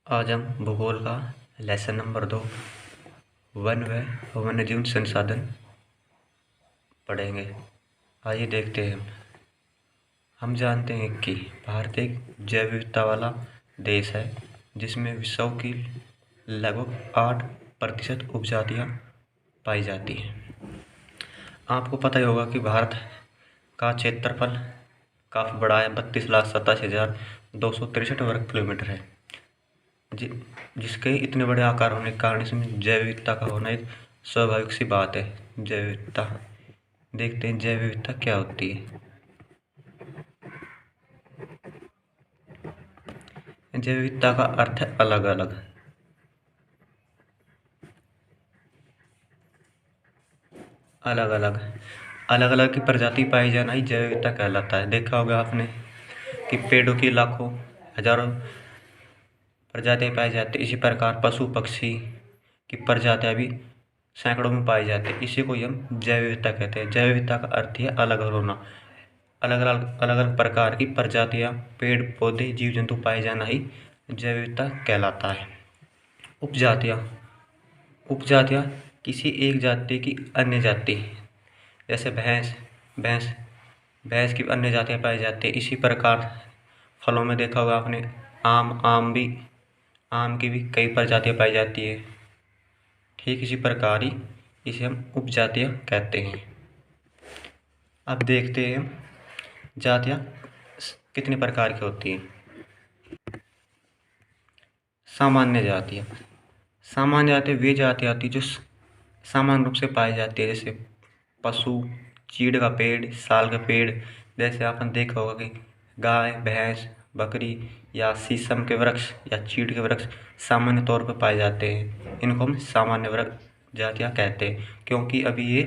आज हम भूगोल का लेसन नंबर 2 वन व वन्यजीव संसाधन पढ़ेंगे। आइए देखते हैं। हम जानते हैं कि भारत एक जैव विविधता वाला देश है जिसमें विश्व की लगभग 8% उपजातियाँ पाई जाती हैं। आपको पता ही होगा कि भारत का क्षेत्रफल काफ़ी बड़ा है, 32,87,263 वर्ग किलोमीटर है। जिसके इतने बड़े आकार होने के कारण इसमें जैव विविधता का होना एक स्वाभाविक सी बात है। जैव विविधता देखते हैं, जैव विविधता क्या होती है। जैव विविधता का अर्थ है अलग अलग। अलग अलग अलग अलग की प्रजाति पाई जाना ही जैव विविधता कहलाता है। देखा होगा आपने कि पेड़ों की लाखों हजारों प्रजातियां पाई जाती है। इसी प्रकार पशु पक्षी की प्रजातियां भी सैकड़ों में पाई जाती है। इसी को हम जैव विविधता कहते हैं। जैव विविधता का अर्थ है अलग अलग होना। अलग अलग प्रकार की प्रजातियां, पेड़ पौधे, जीव जंतु पाए जाना ही जैव विविधता कहलाता है। उपजातियां उपजातियां किसी एक जाति की अन्य जाति, जैसे भैंस भैंस भैंस की अन्य जातियां पाई जाती है। इसी प्रकार फलों में देखा होगा आपने, आम की भी कई प्रजातियां पाई जाती है। ठीक इसी प्रकार ही इसे हम उपजातियां कहते हैं। अब देखते हैं जातियां कितने प्रकार की होती हैं। सामान्य जातियां वे जातियां होती जो सामान्य रूप से पाई जाती है, जैसे पशु, चीड़ का पेड़, साल का पेड़। जैसे आपने देखा होगा कि गाय, भैंस, बकरी या शीशम के वृक्ष या चीड़ के वृक्ष सामान्य तौर पर पाए जाते हैं। इनको हम सामान्य वृक्ष जातियां कहते हैं, क्योंकि अभी ये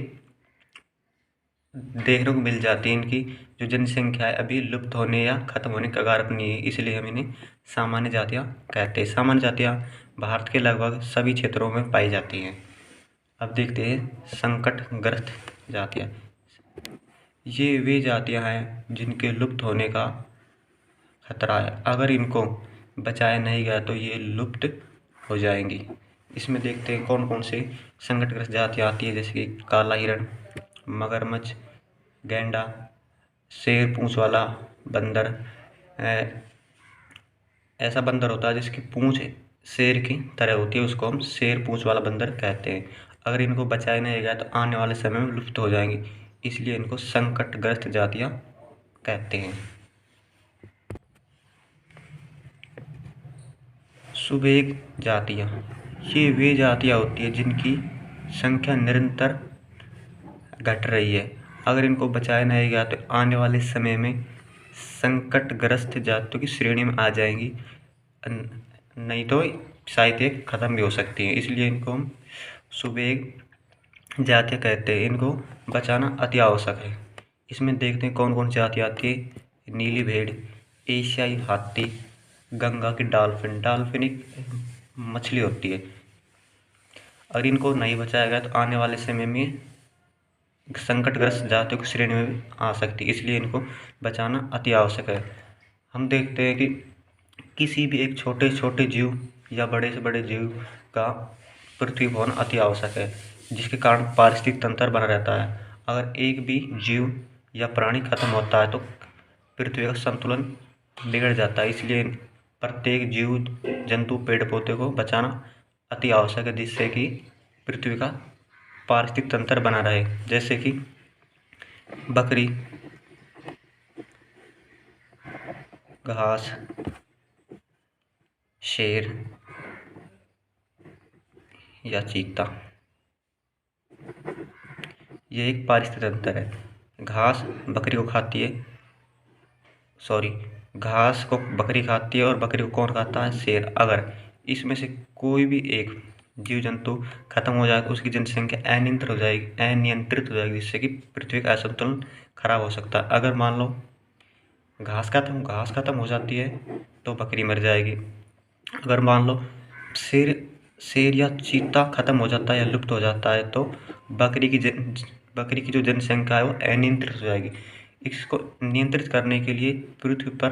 देखने को मिल जाती है। इनकी जो जनसंख्या है अभी लुप्त होने या खत्म होने के कगार पर नहीं है, इसलिए हम इन्हें सामान्य जातियां कहते हैं। सामान्य जातियां भारत के लगभग सभी क्षेत्रों में पाई जाती हैं। अब देखते हैं संकटग्रस्त जातियां। ये वे जातियां हैं जिनके लुप्त होने का खतरा है। अगर इनको बचाया नहीं गया तो ये लुप्त हो जाएंगी। इसमें देखते हैं कौन कौन से संकटग्रस्त जातियां आती है, जैसे कि काला हिरण, मगरमच्छ, गैंडा, शेर पूंछ वाला बंदर। ऐसा बंदर होता है जिसकी पूंछ शेर की तरह होती है, उसको हम शेर पूंछ वाला बंदर कहते हैं। अगर इनको बचाया नहीं गया तो आने वाले समय में लुप्त हो जाएंगी, इसलिए इनको संकटग्रस्त जातियां कहते हैं। सुवेग जातियां ये वे जातियां होती है जिनकी संख्या निरंतर घट रही है। अगर इनको बचाया नहीं गया तो आने वाले समय में संकटग्रस्त जातियों की श्रेणी में आ जाएंगी, नहीं तो शायद ये खत्म भी हो सकती है। इसलिए इनको हम सुवेग जातियां कहते हैं। इनको बचाना अति आवश्यक है। इसमें देखते हैं कौन कौन सी जातियां आती है। नीली भेड़, एशियाई हाथी, गंगा की डॉल्फिन एक मछली होती है। अगर इनको नहीं बचाया गया तो आने वाले समय में संकटग्रस्त जातियों की श्रेणी में आ सकती है, इसलिए इनको बचाना अति आवश्यक है। हम देखते हैं कि किसी भी एक छोटे छोटे जीव या बड़े से बड़े जीव का पृथ्वी पर होना अति आवश्यक है, जिसके कारण पारिस्थितिक तंत्र बना रहता है। अगर एक भी जीव या प्राणी खत्म होता है तो पृथ्वी का संतुलन बिगड़ जाता है। इसलिए प्रत्येक जीव जंतु पेड़ पौधे को बचाना अति आवश्यक है, जिससे कि पृथ्वी का पारिस्थितिक तंत्र बना रहे। जैसे कि बकरी घास, शेर या चीता, ये एक पारिस्थितिक तंत्र है। घास बकरी को खाती है, घास को बकरी खाती है और बकरी को कौन खाता है? शेर। अगर इसमें से कोई भी एक जीव जंतु खत्म हो जाए तो उसकी जनसंख्या अनियंत्रित हो जाएगी, जिससे कि पृथ्वी का असंतुलन खराब हो सकता है। अगर मान लो घास खत्म हो जाती है तो बकरी मर जाएगी। अगर मान लो शेर या चीता खत्म हो जाता है या लुप्त हो जाता है तो बकरी की जो जनसंख्या है वो अनियंत्रित हो जाएगी। इसको नियंत्रित करने के लिए पृथ्वी पर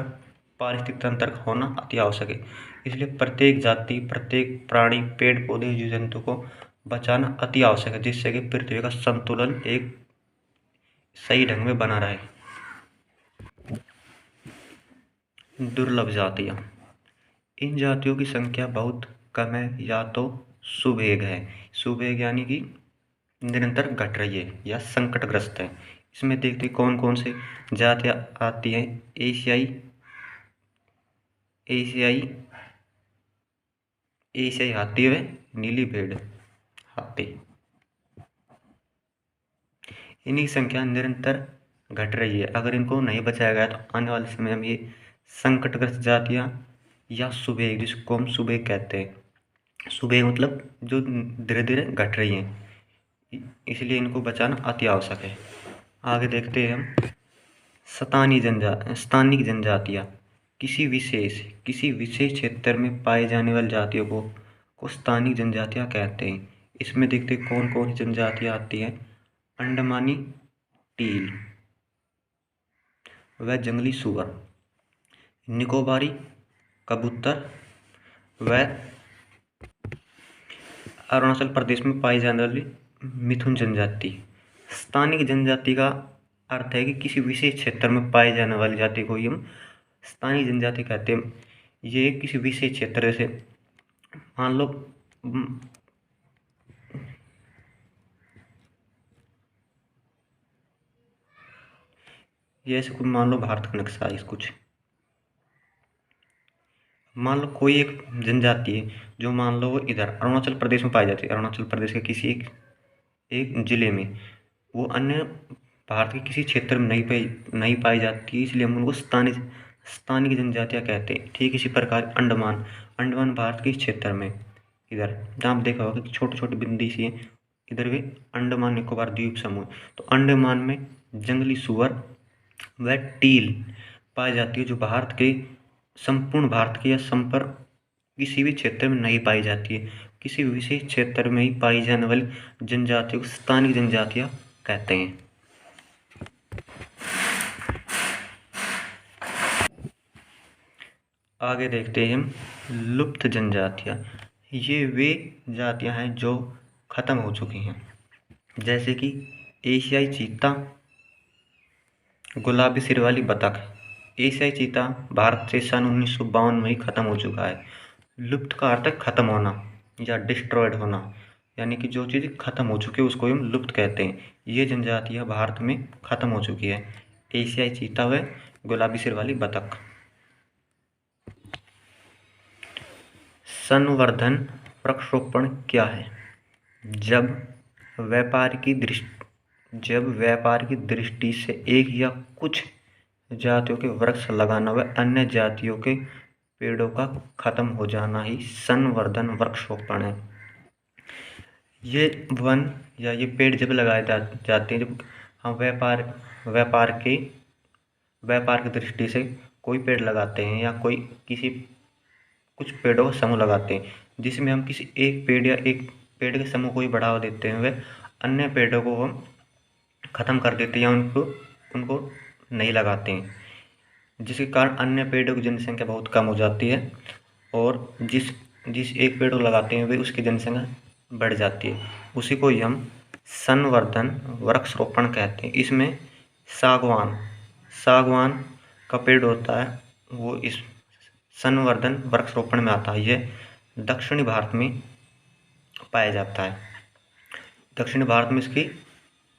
पारिस्थितिक तंत्र का होना अति आवश्यक है। इसलिए प्रत्येक जाति, प्रत्येक प्राणी, पेड़ पौधे, जीव जंतु को बचाना अति आवश्यक है, जिससे कि पृथ्वी का संतुलन एक सही ढंग में बना रहे। दुर्लभ जातियां, इन जातियों की संख्या बहुत कम है या तो सुवेग है। सुवेग यानी कि निरंतर घट रही है या संकटग्रस्त है। इसमें देखते कौन कौन से जातियां आती हैं। एशियाई हाथी व नीली भेड़ हाथी, इनकी संख्या निरंतर घट रही है। अगर इनको नहीं बचाया गया तो आने वाले समय में ये संकटग्रस्त जातियां या सुवेग, जिसको हम सुवेग कहते हैं, सुवेग मतलब जो धीरे धीरे घट रही हैं, इसलिए इनको बचाना अति आवश्यक है। आगे देखते हैं हम स्थानिक जनजातियाँ, किसी विशेष क्षेत्र में पाए जाने वाली जातियों को स्थानिक जनजातियाँ कहते हैं। इसमें देखते हैं कौन कौन सी जनजातियाँ आती हैं। अंडमानी टील व जंगली सूअर, निकोबारी कबूतर व अरुणाचल प्रदेश में पाई जाने वाली मिथुन जनजाति। स्थानिक जनजाति का अर्थ है कि किसी विशेष क्षेत्र में पाई जाने वाली जाति को ही हम स्थानीय जनजाति कहते हैं। ये किसी विशेष क्षेत्र से, मान लो ये ऐसे कुछ, मान लो भारत का नक्शा है, कुछ मान लो कोई एक जनजाति है जो मान लो वो इधर अरुणाचल प्रदेश में पाई जाती है। अरुणाचल प्रदेश के किसी एक जिले में, वो अन्य भारत के किसी क्षेत्र में नहीं पाई जाती, इसलिए हम उनको स्थानिक जनजातियाँ कहते हैं। ठीक इसी प्रकार अंडमान भारत के क्षेत्र में, इधर जहाँ आप देखा होगा कि छोटे छोटे बिंदी सी हैं, इधर भी अंडमान निकोबार द्वीप समूह। तो अंडमान में जंगली सूअर व टील पाई जाती है, जो संपूर्ण भारत के या संपर्क किसी भी क्षेत्र में नहीं पाई जाती है। किसी विशेष क्षेत्र में ही पाई जाने वाली जनजातियों को स्थानिक जनजातियाँ कहते हैं। आगे देखते हैं हम लुप्त जनजातियाँ। ये वे जातियाँ हैं जो खत्म हो चुकी हैं, जैसे कि एशियाई चीता, गुलाबी सिर वाली बतख। एशियाई चीता भारत से सन 1952 में ही खत्म हो चुका है। लुप्त का अर्थ है खत्म होना या डिस्ट्रॉयड होना, यानी कि जो चीज़ खत्म हो चुकी है उसको हम लुप्त कहते हैं। ये जनजातियाँ भारत में खत्म हो चुकी है, एशियाई चीता व गुलाबी सिर वाली बतख। संवर्धन वृक्षारोपण क्या है? जब व्यापार की दृष्टि से एक या कुछ जातियों के वृक्ष लगाना व अन्य जातियों के पेड़ों का खत्म हो जाना ही संवर्धन वृक्षारोपण है। ये वन या ये पेड़ जब लगाए जाते हैं, जब हम व्यापार की दृष्टि से कोई पेड़ लगाते हैं या कुछ पेड़ों का समूह लगाते हैं, जिसमें हम किसी एक पेड़ या एक पेड़ के समूह को ही बढ़ावा देते हैं, वह अन्य पेड़ों को हम ख़त्म कर देते हैं या उनको नहीं लगाते हैं, जिसके कारण अन्य पेड़ों की जनसंख्या बहुत कम हो जाती है और जिस एक पेड़ को लगाते हैं वे उसकी जनसंख्या बढ़ जाती है। उसी को ही हम संवर्धन वृक्षारोपण कहते हैं। इसमें सागवान का पेड़ होता है, वो इस संवर्धन वृक्षारोपण में आता है। यह दक्षिणी भारत में पाया जाता है। दक्षिणी भारत में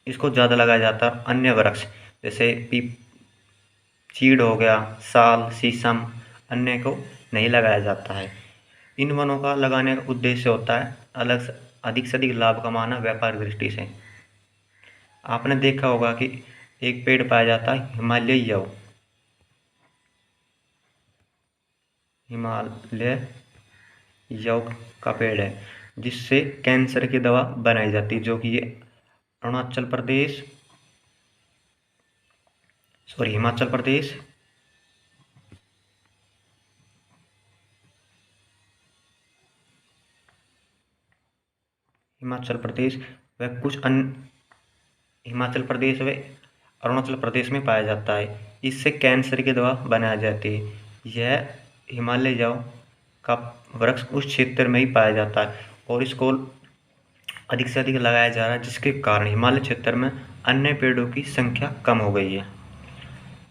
इसको ज़्यादा लगाया जाता है। अन्य वृक्ष जैसे चीड़ हो गया, साल, शीशम, अन्य को नहीं लगाया जाता है। इन वनों का लगाने का उद्देश्य होता है अधिक से अधिक लाभ कमाना व्यापार दृष्टि से। आपने देखा होगा कि एक पेड़ पाया जाता है हिमालय यव का पेड़ है, जिससे कैंसर की दवा बनाई जाती है, जो कि ये हिमाचल प्रदेश व अरुणाचल प्रदेश में पाया जाता है। इससे कैंसर की दवा बनाई जाती है। यह हिमालयों का वृक्ष उस क्षेत्र में ही पाया जाता है और इसको अधिक से अधिक लगाया जा रहा है, जिसके कारण हिमालय क्षेत्र में अन्य पेड़ों की संख्या कम हो गई है।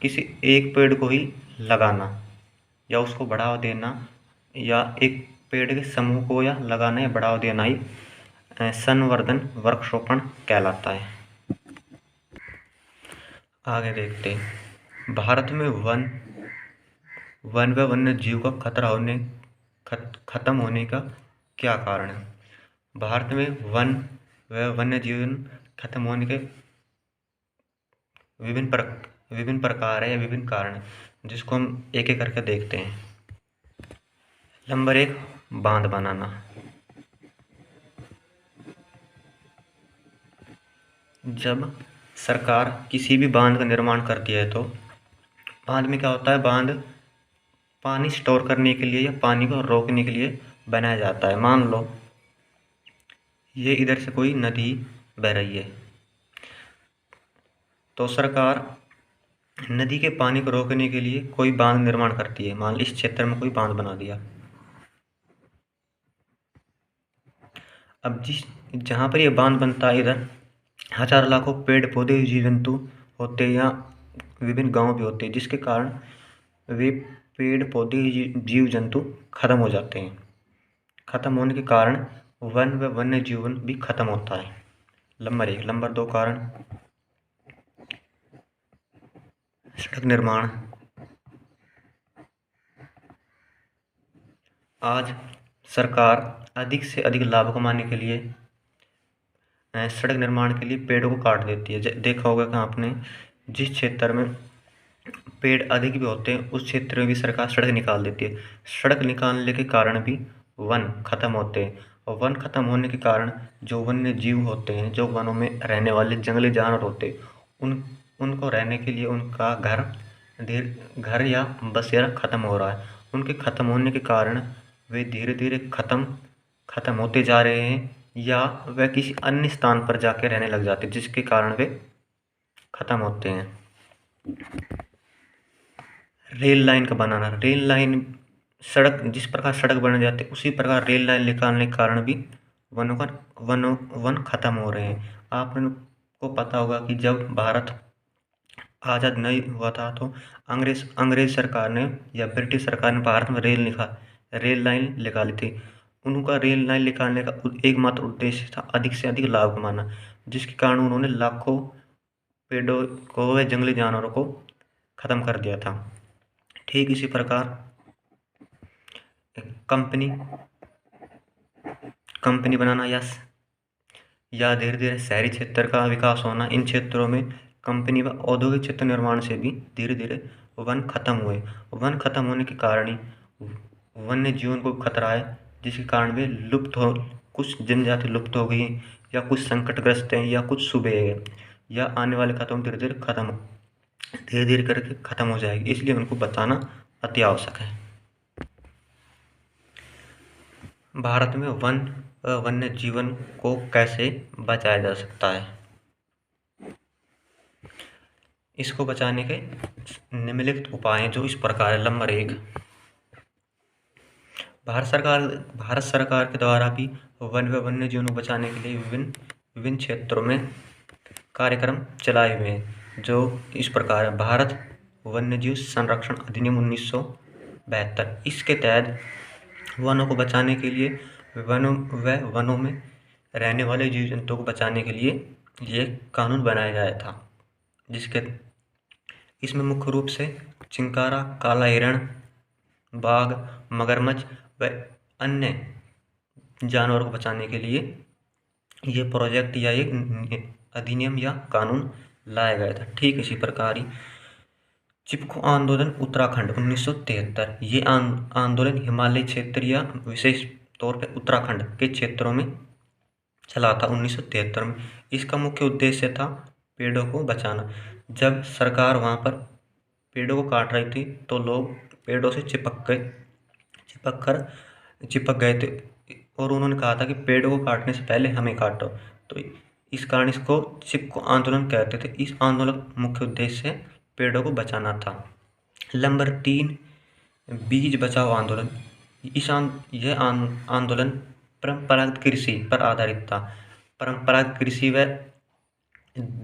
किसी एक पेड़ को ही लगाना या उसको बढ़ावा देना या एक पेड़ के समूह को या लगाना या बढ़ावा देना ही संवर्धन वृक्षारोपण कहलाता है। आगे देखते हैं, भारत में वन व वन्य जीव का खत्म होने का क्या कारण है। भारत में वन व वन्य जीवन खत्म होने के विभिन्न प्रकार है या विभिन्न कारण है, जिसको हम एक एक करके देखते हैं। नंबर 1, बांध बनाना। जब सरकार किसी भी बांध का निर्माण करती है तो बांध में क्या होता है, बांध पानी स्टोर करने के लिए या पानी को रोकने के लिए बनाया जाता है। मान लो ये इधर से कोई नदी बह रही है तो सरकार नदी के पानी को रोकने के लिए कोई बांध निर्माण करती है। मान लो इस क्षेत्र में कोई बांध बना दिया। अब जहाँ पर ये बांध बनता है, इधर हजार लाखों पेड़ पौधे जीव जंतु होते हैं या विभिन्न गांव भी होते हैं, जिसके कारण वे पेड़ पौधे जीव जंतु खत्म हो जाते हैं। खत्म होने के कारण वन व वन्य जीवन भी खत्म होता है। नंबर 1। नंबर 2 कारण, सड़क निर्माण। आज सरकार अधिक से अधिक लाभ कमाने के लिए सड़क निर्माण के लिए पेड़ों को काट देती है। देखा होगा कि आपने, जिस क्षेत्र में पेड़ अधिक भी होते हैं उस क्षेत्र में भी सरकार सड़क निकाल देती है। सड़क निकालने के कारण भी वन खत्म होते हैं और वन खत्म होने के कारण जो वन्य जीव होते हैं, जो वनों में रहने वाले जंगली जानवर होते हैं, उनको रहने के लिए उनका घर या बसेरा खत्म हो रहा है। उनके खत्म होने के कारण वे धीरे धीरे खत्म होते जा रहे हैं या वह किसी अन्य स्थान पर जाके रहने लग जाते हैं, जिसके कारण वे खत्म होते हैं। रेल लाइन का बनाना। रेल लाइन, सड़क, जिस प्रकार सड़क बन जाती है उसी प्रकार रेल लाइन निकालने के कारण भी वन खत्म हो रहे हैं। आपको पता होगा कि जब भारत आज़ाद नहीं हुआ था तो अंग्रेज सरकार ने या ब्रिटिश सरकार ने भारत में रेल लाइन निकाली थी। उनका रेल लाइन निकालने का एकमात्र उद्देश्य था अधिक से अधिक लाभ कमाना, जिसके कारण उन्होंने लाखों पेड़ों को व जंगली जानवरों को खत्म कर दिया था। ठीक इसी प्रकार कंपनी बनाना या धीरे धीरे शहरी क्षेत्र का विकास होना, इन क्षेत्रों में कंपनी व औद्योगिक क्षेत्र निर्माण से भी धीरे धीरे वन खत्म हुए। वन खत्म होने के कारण ही वन्य जीवन को खतरा है, जिसके कारण वे कुछ जनजाति लुप्त हो गई या कुछ संकटग्रस्त हैं या कुछ सूबे हैं या आने वाले खत्म धीरे धीरे करके खत्म हो जाएगी, इसलिए उनको बताना अति आवश्यक है। भारत में वन्य जीवन को कैसे बचाया जा सकता है। इसको बचाने के निम्नलिखित उपाय हैं जो इस प्रकार है। नंबर 1, भारत सरकार के द्वारा भी वन व वन्य जीवन को बचाने के लिए विभिन्न क्षेत्रों में कार्यक्रम चलाए हुए हैं, जो इस प्रकार है। भारत वन्यजीव संरक्षण अधिनियम 1972। इसके तहत वनों को बचाने के लिए वनों में रहने वाले जीव जंतुओं को बचाने के लिए ये कानून बनाया गया था, इसमें मुख्य रूप से चिंकारा, काला हिरण, बाघ, मगरमच्छ व अन्य जानवरों को बचाने के लिए ये प्रोजेक्ट या एक अधिनियम या कानून लाया गया था। ठीक इसी प्रकार ही चिपको आंदोलन उत्तराखंड 1973। ये आंदोलन हिमालय क्षेत्र या विशेष तौर पर उत्तराखंड के क्षेत्रों में चला था 1973 में। इसका मुख्य उद्देश्य था पेड़ों को बचाना। जब सरकार वहाँ पर पेड़ों को काट रही थी तो लोग पेड़ों से चिपक गए थे और उन्होंने कहा था कि पेड़ों को काटने से पहले हमें काटो, तो इस कारण इसको चिपको आंदोलन कहते थे। इस आंदोलन का मुख्य उद्देश्य पेड़ों को बचाना था। नंबर 3, बीज बचाओ आंदोलन। यह आंदोलन परंपरागत कृषि पर आधारित था। परंपरागत कृषि व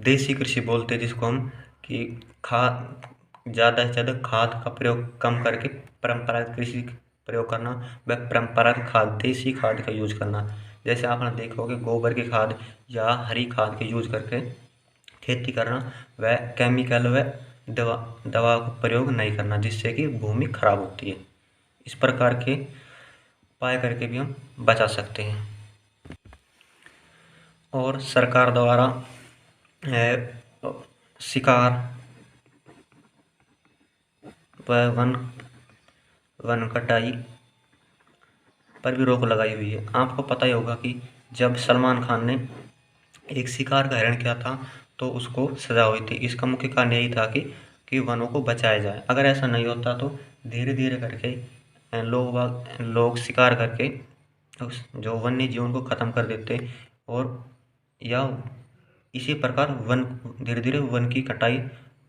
देसी कृषि बोलते जिसको हम, कि खाद ज़्यादा से ज़्यादा खाद का प्रयोग कम करके परंपरागत कृषि प्रयोग करना, व परंपरागत खाद देसी खाद का यूज करना। जैसे आपने देखा होगा गोबर की खाद या हरी खाद के यूज करके खेती करना, व केमिकल व दवा का प्रयोग नहीं करना, जिससे कि भूमि खराब होती है। इस प्रकार के उपाय करके भी हम बचा सकते हैं। और सरकार द्वारा शिकार व वन कटाई पर भी रोक लगाई हुई है। आपको पता ही होगा कि जब सलमान खान ने एक शिकार का हरण किया था तो उसको सजा हुई थी। इसका मुख्य कारण यही था कि वनों को बचाया जाए। अगर ऐसा नहीं होता तो धीरे धीरे करके लोग शिकार करके जो वन्य जीवन को ख़त्म कर देते, और या इसी प्रकार वन धीरे धीरे वन की कटाई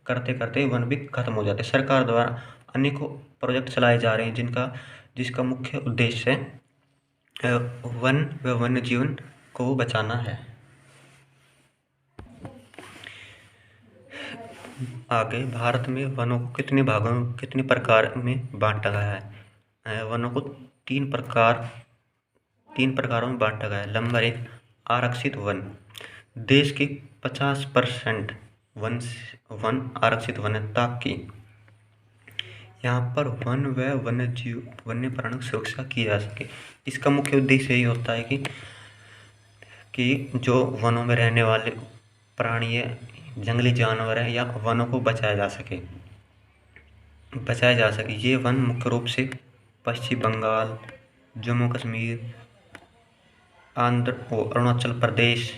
करते करते वन भी खत्म हो जाते। सरकार द्वारा अनेकों प्रोजेक्ट चलाए जा रहे हैं जिसका मुख्य उद्देश्य वन व वन्य जीवन को बचाना है। आगे भारत में वनों को कितने भागों कितने प्रकार में बांटा गया है। वनों को तीन प्रकारों में बांटा गया है। नंबर 1, आरक्षित वन। देश के 50% वन आरक्षित वन है, ताकि यहाँ पर वन व वन्य प्राणियों की सुरक्षा की जा सके। इसका मुख्य उद्देश्य यही होता है कि जो वनों में रहने वाले प्राणी है, जंगली जानवर है, या वनों को बचाया जा सके। ये वन मुख्य रूप से पश्चिम बंगाल, जम्मू कश्मीर, आंध्र और अरुणाचल प्रदेश,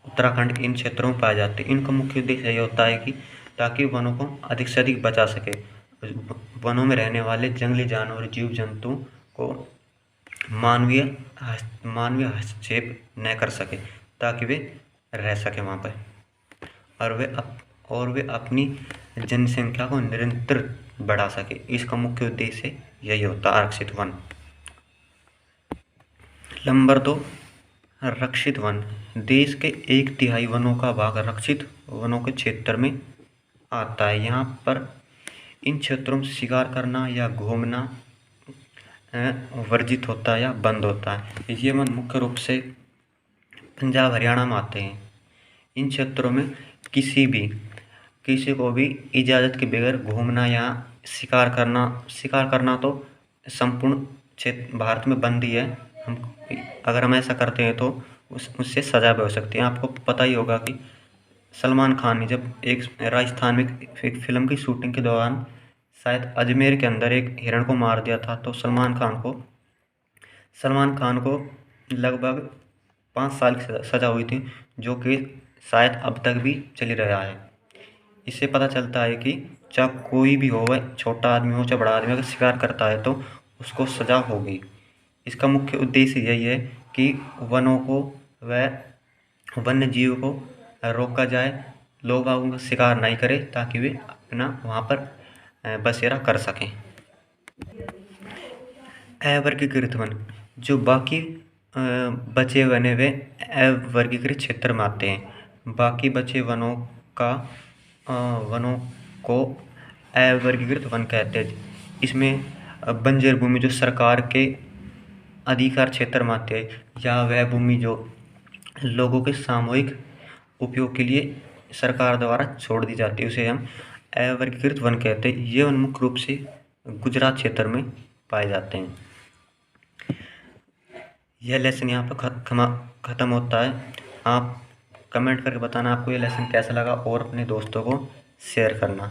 उत्तराखंड, इन क्षेत्रों में पाए जाते हैं। इनका मुख्य उद्देश्य यही होता है कि ताकि वनों को अधिक से अधिक बचा सके। वनों में रहने वाले जंगली जानवर, जीव जंतु को मानवीय हस्तक्षेप न कर सके, ताकि वे रह सके वहाँ पर, और वे अपनी जनसंख्या को निरंतर बढ़ा सके। इसका मुख्य उद्देश्य यही होता है आरक्षित वन। नंबर 2, रक्षित वन। देश के 1/3 वनों का भाग रक्षित वनों के क्षेत्र में आता है। यहाँ पर इन क्षेत्रों में शिकार करना या घूमना वर्जित होता है या बंद होता है। ये वन मुख्य रूप से पंजाब हरियाणा में आते हैं। इन क्षेत्रों में किसी को भी इजाज़त के बगैर घूमना या शिकार करना तो संपूर्ण क्षेत्र भारत में बंद ही है। अगर हम ऐसा करते हैं तो उससे सजा भी हो सकती है। आपको पता ही होगा कि सलमान खान ने जब एक राजस्थान में एक फिल्म की शूटिंग के दौरान शायद अजमेर के अंदर एक हिरण को मार दिया था, तो सलमान खान को लगभग 5 साल की सज़ा हुई थी, जो कि शायद अब तक भी चली रहा है। इससे पता चलता है कि चाहे कोई भी हो, वह छोटा आदमी हो चाहे बड़ा आदमी, अगर शिकार करता है तो उसको सज़ा होगी। इसका मुख्य उद्देश्य यही है कि वनों को व वन्य जीव को रोका जाए, लोग उनका शिकार नहीं करें, ताकि वे अपना वहाँ पर बसेरा कर सकें। अवर्गीकृत वन, जो बाकी बचे वने वे अवर्गीकृत क्षेत्र में आते हैं। बाकी बचे वनों को अवर्गीकृत वन कहते हैं। इसमें बंजर भूमि जो सरकार के अधिकार क्षेत्र में आते हैं, या वह भूमि जो लोगों के सामूहिक उपयोग के लिए सरकार द्वारा छोड़ दी जाती है, उसे हम अवर्गीकृत वन कहते हैं। ये वन मुख्य रूप से गुजरात क्षेत्र में पाए जाते हैं। यह लेसन यहाँ पर ख़त्म होता है। आप कमेंट करके बताना आपको ये लेसन कैसा लगा, और अपने दोस्तों को शेयर करना।